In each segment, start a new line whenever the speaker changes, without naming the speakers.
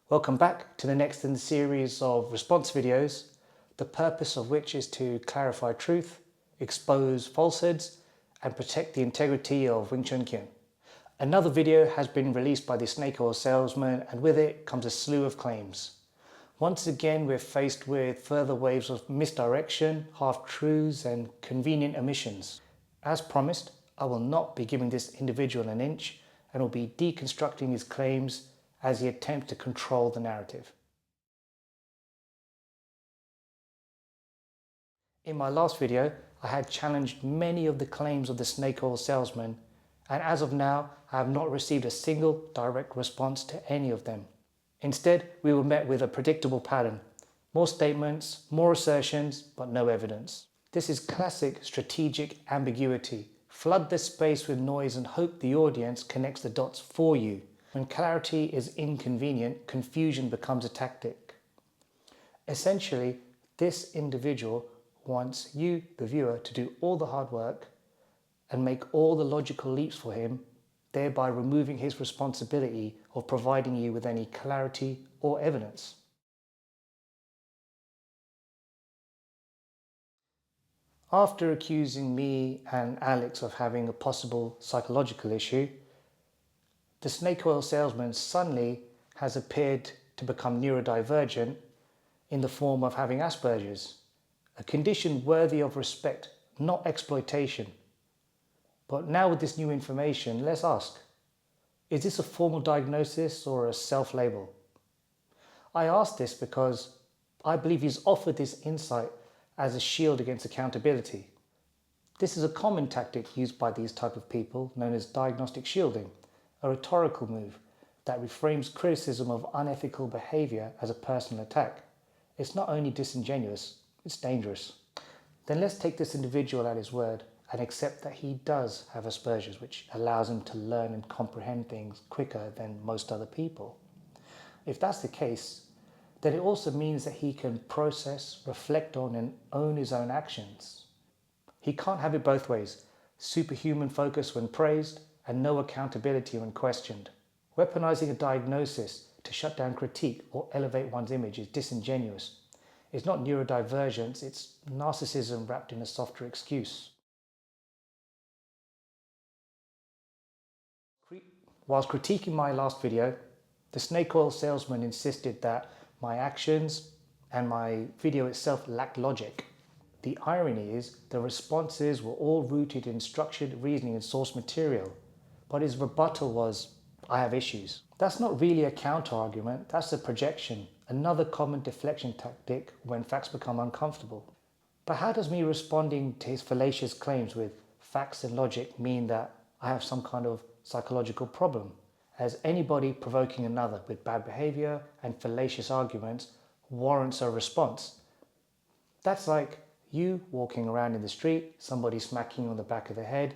Welcome back to the next in the series of response videos, the purpose of which is to clarify truth, expose falsehoods, and protect the integrity of Wing Chun. Another video has been released by the Snakio Salesmen, and with it comes a slew of claims. Once again, we're faced with further waves of misdirection, half-truths, and convenient omissions. As promised, I will not be giving this individual an inch and will be deconstructing his claims as he attempts to control the narrative. In my last video, I had challenged many of the claims of the Snake Oil Salesman, and as of now, I have not received a single direct response to any of them. Instead, we were met with a predictable pattern. More statements, more assertions, but no evidence. This is classic strategic ambiguity. Flood the space with noise and hope the audience connects the dots for you. When clarity is inconvenient, confusion becomes a tactic. Essentially, this individual wants you, the viewer, to do all the hard work and make all the logical leaps for him, thereby removing his responsibility of providing you with any clarity or evidence. After accusing me and Alex of having a possible psychological issue, the Snake Oil Salesman suddenly has appeared to become neurodivergent in the form of having Asperger's, a condition worthy of respect, not exploitation. But now with this new information, let's ask, is this a formal diagnosis or a self-label? I ask this because I believe he's offered this insight as a shield against accountability. This is a common tactic used by these type of people known as diagnostic shielding, a rhetorical move that reframes criticism of unethical behavior as a personal attack. It's not only disingenuous, it's dangerous. Then let's take this individual at his word and accept that he does have Asperger's, which allows him to learn and comprehend things quicker than most other people. If that's the case, then it also means that he can process, reflect on, and own his own actions. He can't have it both ways: superhuman focus when praised and no accountability when questioned. Weaponizing a diagnosis to shut down critique or elevate one's image is disingenuous. It's not neurodivergence, it's narcissism wrapped in a softer excuse. Whilst critiquing my last video, the Snake Oil Salesman insisted that my actions and my video itself lacked logic. The irony is the responses were all rooted in structured reasoning and source material, but his rebuttal was, I have issues. That's not really a counter-argument, that's a projection, another common deflection tactic when facts become uncomfortable. But how does me responding to his fallacious claims with facts and logic mean that I have some kind of psychological problem? As anybody provoking another with bad behavior and fallacious arguments warrants a response. That's like you walking around in the street, somebody smacking you on the back of the head,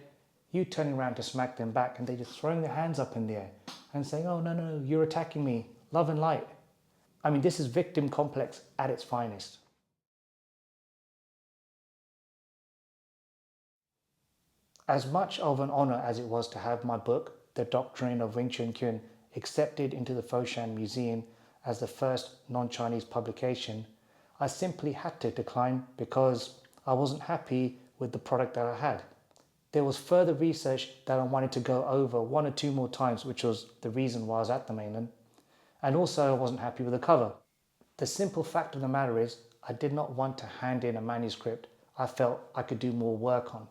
you turning around to smack them back and they just throwing their hands up in the air and saying, oh no, you're attacking me, love and light. I mean, this is victim complex at its finest. As much of an honor as it was to have my book, The Doctrine of Wing Chun, accepted into the Foshan Museum as the first non-Chinese publication, I simply had to decline because I wasn't happy with the product that I had. There was further research that I wanted to go over 1 or 2 more times, which was the reason why I was at the mainland. And also I wasn't happy with the cover. The simple fact of the matter is I did not want to hand in a manuscript I felt I could do more work on.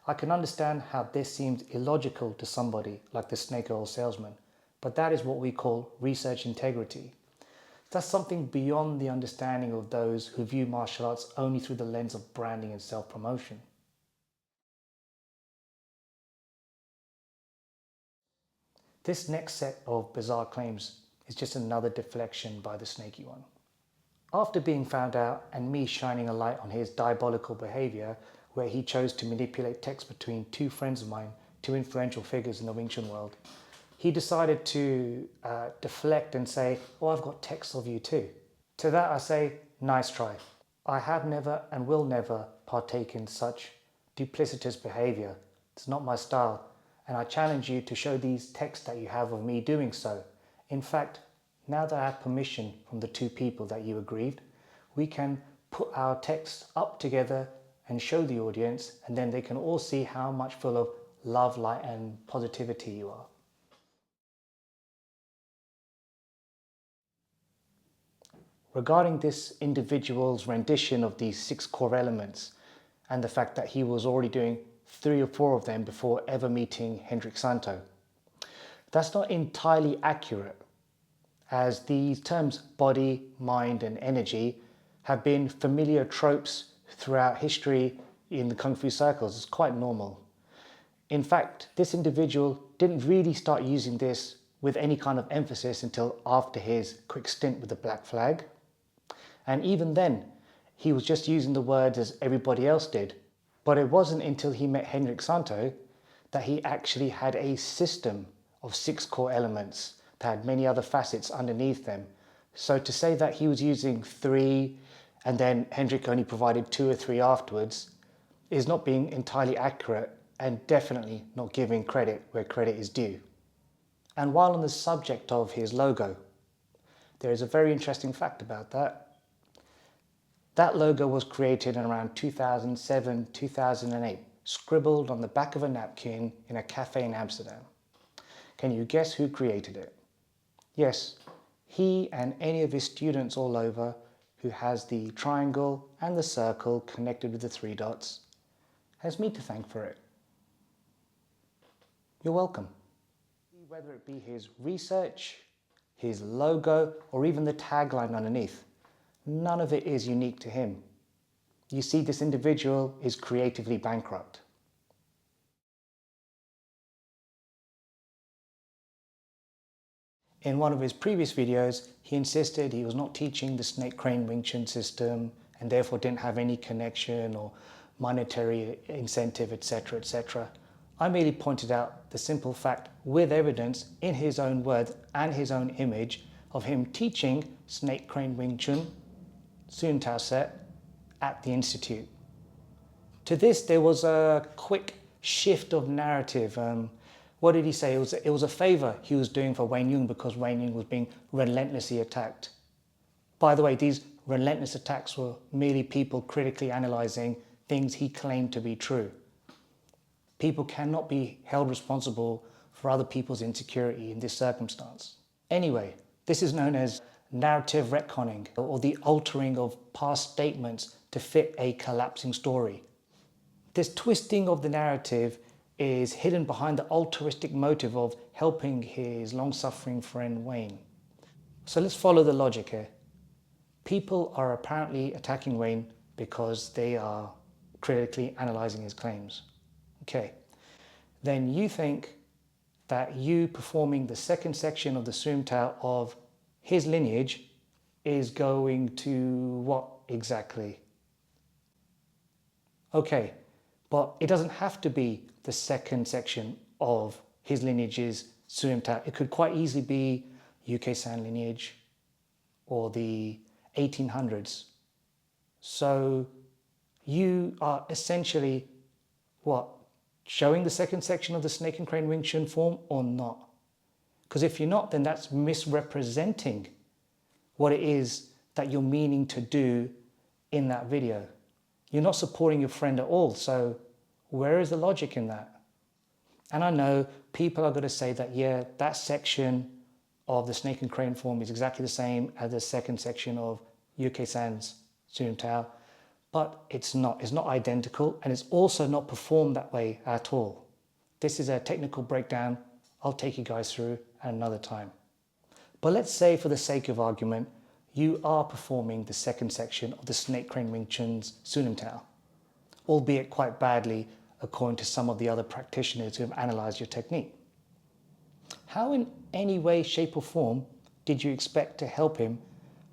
I can understand how this seems illogical to somebody like the Snake Oil Salesman, but that is what we call research integrity. That's something beyond the understanding of those who view martial arts only through the lens of branding and self-promotion. This next set of bizarre claims is just another deflection by the snaky one. After being found out and me shining a light on his diabolical behavior, where he chose to manipulate text between 2 friends of mine, 2 influential figures in the Wing Chun world, he decided to deflect and say, oh, I've got texts of you too. To that I say, nice try. I have never and will never partake in such duplicitous behavior. It's not my style, and I challenge you to show these texts that you have of me doing so. In fact, now that I have permission from the two people that you aggrieved, we can put our text up together and show the audience, and then they can all see how much full of love, light and positivity you are. Regarding this individual's rendition of these 6 core elements and the fact that he was already doing 3 or 4 of them before ever meeting Hendrik Santo, that's not entirely accurate, as these terms body, mind and energy have been familiar tropes throughout history in the Kung Fu circles. It's quite normal. In fact, this individual didn't really start using this with any kind of emphasis until after his quick stint with the Black Flag. And even then, he was just using the words as everybody else did. But it wasn't until he met Hendrik Santo that he actually had a system of 6 core elements that had many other facets underneath them. So to say that he was using 3 and then Hendrik only provided 2 or 3 afterwards is not being entirely accurate and definitely not giving credit where credit is due. And while on the subject of his logo, there is a very interesting fact about that. That logo was created in around 2007, 2008, scribbled on the back of a napkin in a cafe in Amsterdam. Can you guess who created it? Yes, he and any of his students all over who has the triangle and the circle connected with the 3 dots has me to thank for it. You're welcome. Whether it be his research, his logo, or even the tagline underneath, none of it is unique to him. You see, this individual is creatively bankrupt. In one of his previous videos, he insisted he was not teaching the snake crane Wing Chun system and therefore didn't have any connection or monetary incentive, etc., etc. I merely pointed out the simple fact with evidence in his own words and his own image of him teaching snake crane Wing Chun, Sun Tao set, at the Institute. To this, there was a quick shift of narrative. What did he say? It was a favor he was doing for Wayne Yung because Wayne Yung was being relentlessly attacked. By the way, these relentless attacks were merely people critically analyzing things he claimed to be true. People cannot be held responsible for other people's insecurity in this circumstance. Anyway, this is known as narrative retconning, or the altering of past statements to fit a collapsing story. This twisting of the narrative is hidden behind the altruistic motive of helping his long-suffering friend Wayne. So let's follow the logic here. People are apparently attacking Wayne because they are critically analysing his claims. Okay, then you think that you performing the 2nd section of the Sum Tao of his lineage is going to what exactly? Okay, but it doesn't have to be the 2nd section of his lineage's Sum Tao. It could quite easily be UK San lineage or the 1800s. So you are essentially what? Showing the 2nd section of the Snake and Crane Wing Chun form or not? Because if you're not, then that's misrepresenting what it is that you're meaning to do in that video. You're not supporting your friend at all, so where is the logic in that? And I know people are going to say that, yeah, that section of the Snake and Crane form is exactly the same as the 2nd section of UK San's Sum Tao, but it's not identical, and it's also not performed that way at all. This is a technical breakdown I'll take you guys through at another time. But let's say, for the sake of argument, you are performing the 2nd section of the Snake Crane Wing Chun's Sunim Tao, albeit quite badly according to some of the other practitioners who have analysed your technique. How in any way, shape or form did you expect to help him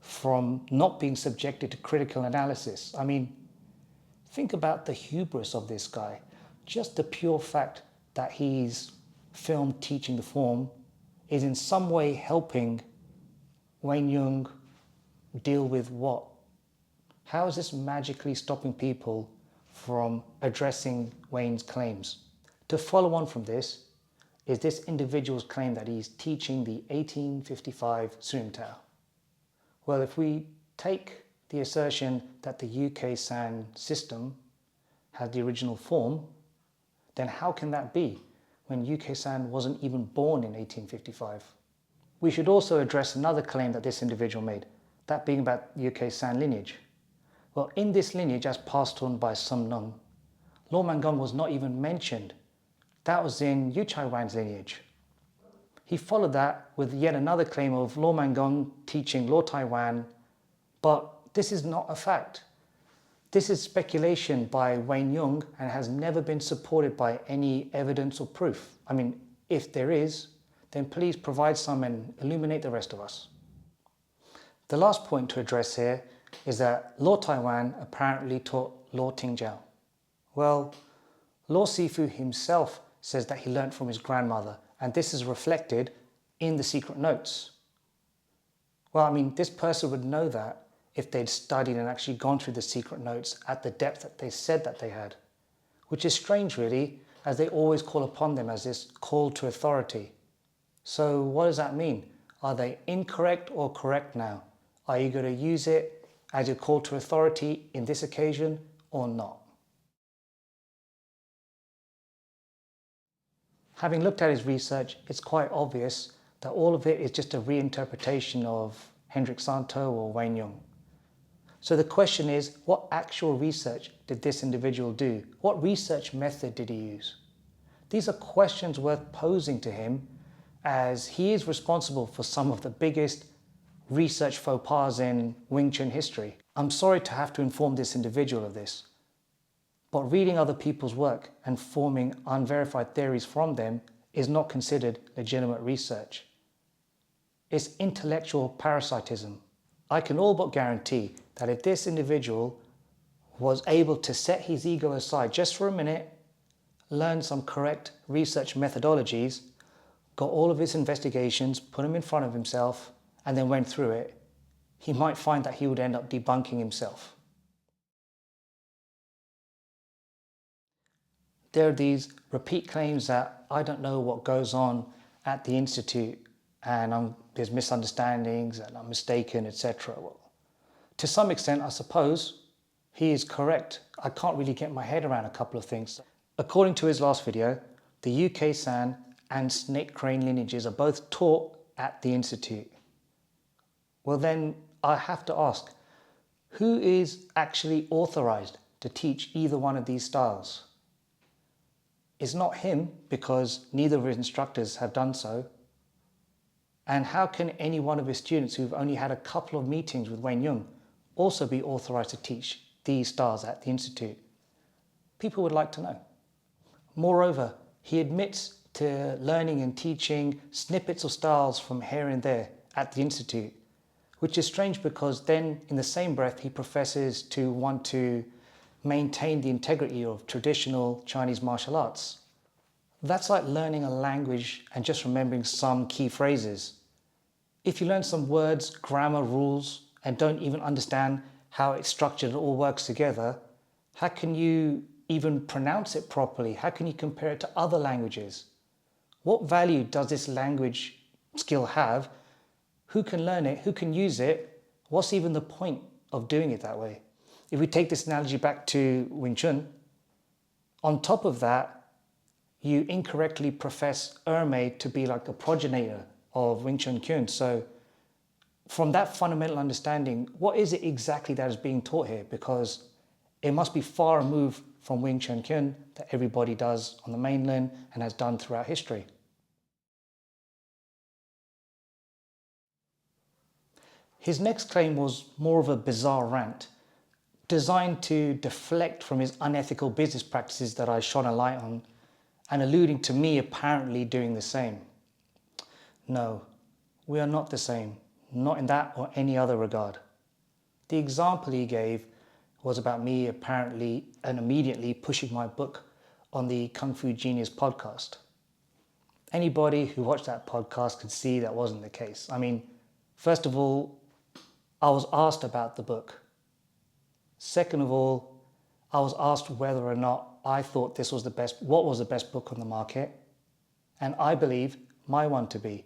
from not being subjected to critical analysis? I mean, think about the hubris of this guy. Just the pure fact that he's filmed teaching the form is in some way helping Wayne Yung deal with what? How is this magically stopping people from addressing Wayne's claims? To follow on from this, is this individual's claim that he's teaching the 1855 Surim Tao. Well, if we take the assertion that the UK SAN system has the original form, then how can that be when UK SAN wasn't even born in 1855? We should also address another claim that this individual made, that being about UK SAN lineage. Well, in this lineage, as passed on by Sum Nung, Law Man Gong was not even mentioned. That was in Yu Chai Wan's lineage. He followed that with yet another claim of Law Man Gong teaching Law Taiwan, but this is not a fact. This is speculation by Wayne Yung and has never been supported by any evidence or proof. I mean, if there is, then please provide some and illuminate the rest of us. The last point to address here is that Law Taiwan apparently taught Law Tingjiao. Well, Law Sifu himself says that he learned from his grandmother, and this is reflected in the secret notes. Well, I mean, this person would know that if they'd studied and actually gone through the secret notes at the depth that they said that they had, which is strange really, as they always call upon them as this call to authority. So what does that mean? Are they incorrect or correct now? Are you going to use it as your call to authority in this occasion or not? Having looked at his research, it's quite obvious that all of it is just a reinterpretation of Hendrik Santo or Wayne Yung. So the question is, what actual research did this individual do? What research method did he use? These are questions worth posing to him, as he is responsible for some of the biggest research faux pas in Wing Chun history. I'm sorry to have to inform this individual of this, but reading other people's work and forming unverified theories from them is not considered legitimate research. It's intellectual parasitism. I can all but guarantee that if this individual was able to set his ego aside just for a minute, learn some correct research methodologies, got all of his investigations, put them in front of himself, and then went through it, he might find that he would end up debunking himself. There are these repeat claims that I don't know what goes on at the Institute and there's misunderstandings and I'm mistaken, etc. Well, to some extent, I suppose he is correct. I can't really get my head around a couple of things. According to his last video, the UK SAN and snake crane lineages are both taught at the Institute. Well then, I have to ask, who is actually authorized to teach either one of these styles? It's not him, because neither of his instructors have done so. And how can any one of his students who've only had a couple of meetings with Wayne Yung also be authorized to teach these styles at the Institute? People would like to know. Moreover, he admits to learning and teaching snippets of styles from here and there at the Institute, which is strange because then in the same breath he professes to want to maintain the integrity of traditional Chinese martial arts. That's like learning a language and just remembering some key phrases. If you learn some words, grammar, rules, and don't even understand how it's structured and all works together, how can you even pronounce it properly? How can you compare it to other languages? What value does this language skill have? Who can learn it? Who can use it? What's even the point of doing it that way? If we take this analogy back to Wing Chun, on top of that, you incorrectly profess Ermei to be like a progenitor of Wing Chun Kyun. So from that fundamental understanding, what is it exactly that is being taught here? Because it must be far removed from Wing Chun Kyun that everybody does on the mainland and has done throughout history. His next claim was more of a bizarre rant, designed to deflect from his unethical business practices that I shone a light on, and alluding to me apparently doing the same. No, we are not the same, not in that or any other regard. The example he gave was about me apparently and immediately pushing my book on the Kung Fu Genius podcast. Anybody who watched that podcast could see that wasn't the case. I mean, first of all, I was asked about the book. Second of all, I was asked whether or not I thought this was what was the best book on the market. and I believe my one to be.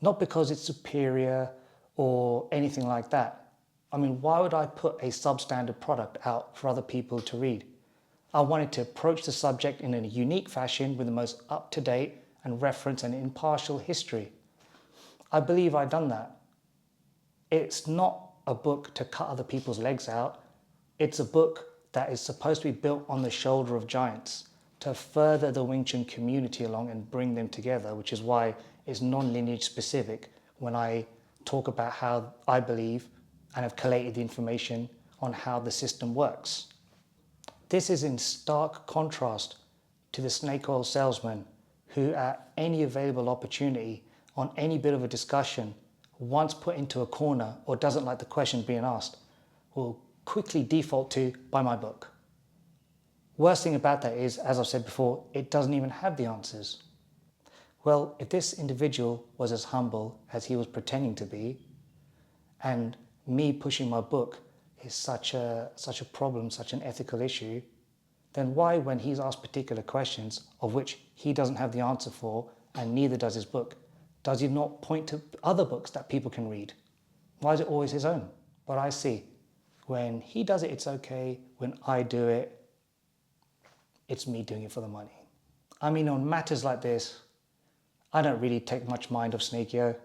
Not because it's superior or anything like that. I mean, why would I put a substandard product out for other people to read? I wanted to approach the subject in a unique fashion with the most up-to-date and reference and impartial history. I believe I've done that. It's not a book to cut other people's legs out. It's a book that is supposed to be built on the shoulder of giants to further the Wing Chun community along and bring them together, which is why it's non-lineage specific when I talk about how I believe and have collated the information on how the system works. This is in stark contrast to the snake oil salesman who, at any available opportunity on any bit of a discussion, once put into a corner or doesn't like the question being asked, will quickly default to buy my book. Worst thing about that is, as I've said before, it doesn't even have the answers. Well, if this individual was as humble as he was pretending to be, and me pushing my book is such a problem, such an ethical issue, then why, when he's asked particular questions of which he doesn't have the answer for, and neither does his book, does he not point to other books that people can read? Why is it always his own? But I see, when he does it, it's okay. When I do it, it's me doing it for the money. I mean, on matters like this, I don't really take much mind of Snakio,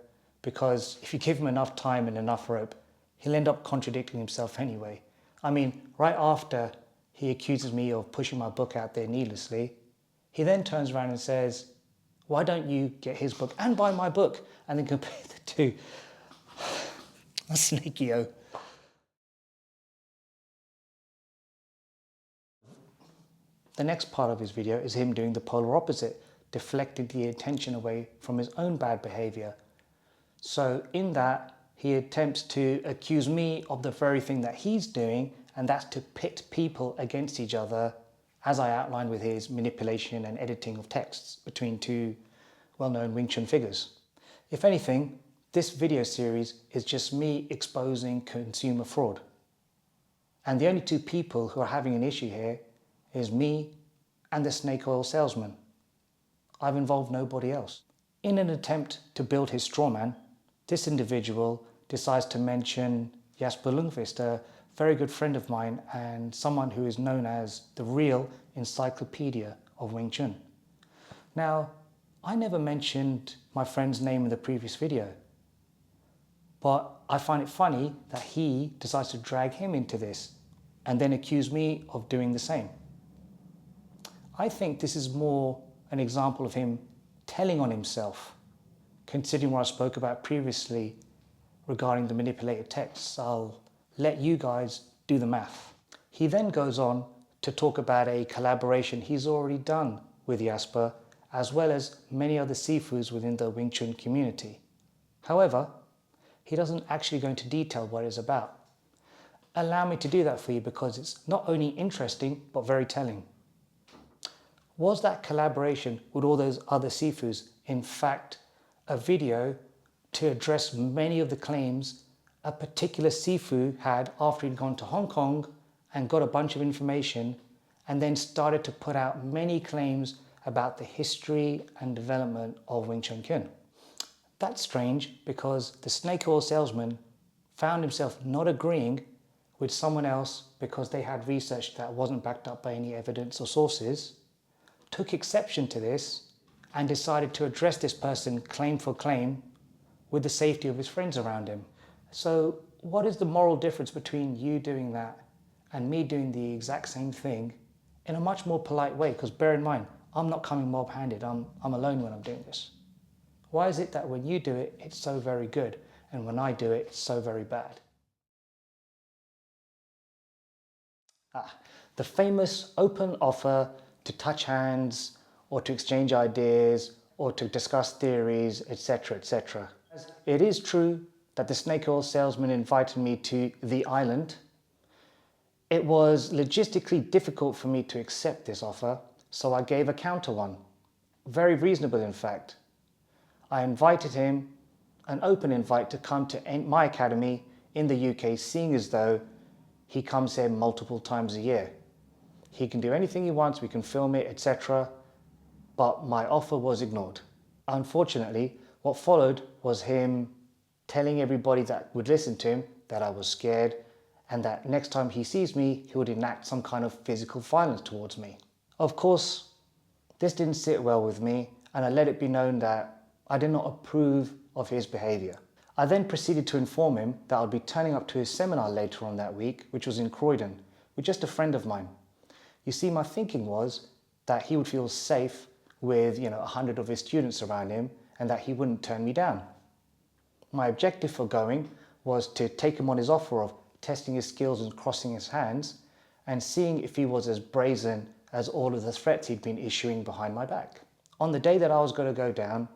because if you give him enough time and enough rope, he'll end up contradicting himself anyway. I mean, right after he accuses me of pushing my book out there needlessly, he then turns around and says, why don't you get his book and buy my book, and then compare the two? Snakio. The next part of his video is him doing the polar opposite, deflecting the attention away from his own bad behavior. So in that, he attempts to accuse me of the very thing that he's doing, and that's to pit people against each other, as I outlined with his manipulation and editing of texts between two well-known Wing Chun figures. If anything, this video series is just me exposing consumer fraud. And the only two people who are having an issue here is me and the snake oil salesman. I've involved nobody else. In an attempt to build his straw man, this individual decides to mention Jasper Lundqvist, a very good friend of mine and someone who is known as the real encyclopedia of Wing Chun. Now, I never mentioned my friend's name in the previous video, but I find it funny that he decides to drag him into this and then accuse me of doing the same. I think this is more an example of him telling on himself, considering what I spoke about previously regarding the manipulated texts. I'll let you guys do the math. He then goes on to talk about a collaboration he's already done with Jasper, as well as many other sifus within the Wing Chun community. However, he doesn't actually go into detail what it's about. Allow me to do that for you because it's not only interesting, but very telling. Was that collaboration with all those other sifus in fact a video to address many of the claims a particular sifu had after he'd gone to Hong Kong and got a bunch of information and then started to put out many claims about the history and development of Wing Chun Kuen? That's strange because the snake oil salesman found himself not agreeing with someone else because they had research that wasn't backed up by any evidence or sources, took exception to this and decided to address this person claim for claim with the safety of his friends around him. So what is the moral difference between you doing that and me doing the exact same thing in a much more polite way? Because bear in mind, I'm not coming mob-handed, I'm alone when I'm doing this. Why is it that when you do it, it's so very good, and when I do it, it's so very bad? The famous open offer to touch hands, or to exchange ideas, or to discuss theories, etc., etc. It is true that the snake oil salesman invited me to the island. It was logistically difficult for me to accept this offer, so I gave a counter one. Very reasonable, in fact. I invited him, an open invite, to come to my academy in the UK, seeing as though he comes here multiple times a year. He can do anything he wants, we can film it, etc. but my offer was ignored. Unfortunately, what followed was him telling everybody that would listen to him that I was scared and that next time he sees me, he would enact some kind of physical violence towards me. Of course, this didn't sit well with me, and I let it be known that I did not approve of his behaviour. I then proceeded to inform him that I would be turning up to his seminar later on that week, which was in Croydon, with just a friend of mine. You see, my thinking was that he would feel safe with 100 of his students around him and that he wouldn't turn me down. My objective for going was to take him on his offer of testing his skills and crossing his hands and seeing if he was as brazen as all of the threats he'd been issuing behind my back. On the day that I was going to go down,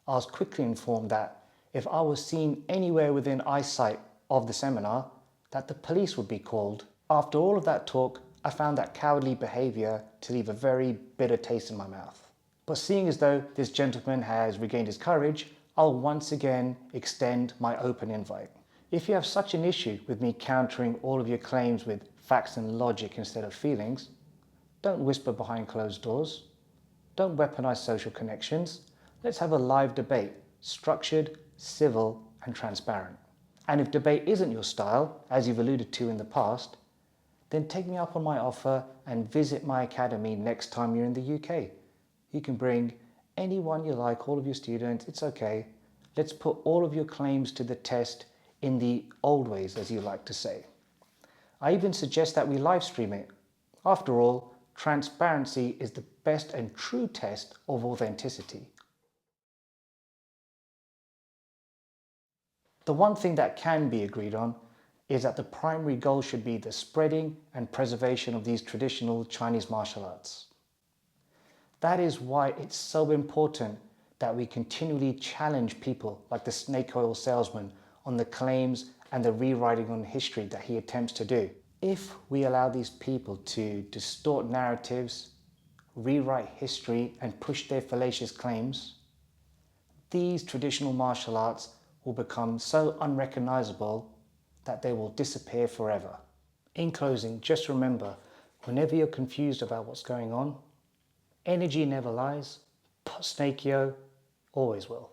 I was quickly informed that if I was seen anywhere within eyesight of the seminar, that the police would be called. After all of that talk, I found that cowardly behaviour to leave a very bitter taste in my mouth. But seeing as though this gentleman has regained his courage, I'll once again extend my open invite. If you have such an issue with me countering all of your claims with facts and logic instead of feelings, don't whisper behind closed doors. Don't weaponize social connections. Let's have a live debate, structured, civil, and transparent. And if debate isn't your style, as you've alluded to in the past, then take me up on my offer and visit my academy next time you're in the UK. You can bring anyone you like, all of your students, it's okay. Let's put all of your claims to the test in the old ways, as you like to say. I even suggest that we live stream it. After all, transparency is the best and true test of authenticity. The one thing that can be agreed on is that the primary goal should be the spreading and preservation of these traditional Chinese martial arts. That is why it's so important that we continually challenge people like the snake oil salesman on the claims and the rewriting on history that he attempts to do. If we allow these people to distort narratives, rewrite history, and push their fallacious claims, these traditional martial arts will become so unrecognizable that they will disappear forever. In closing, just remember, whenever you're confused about what's going on, energy never lies, but Snakio always will.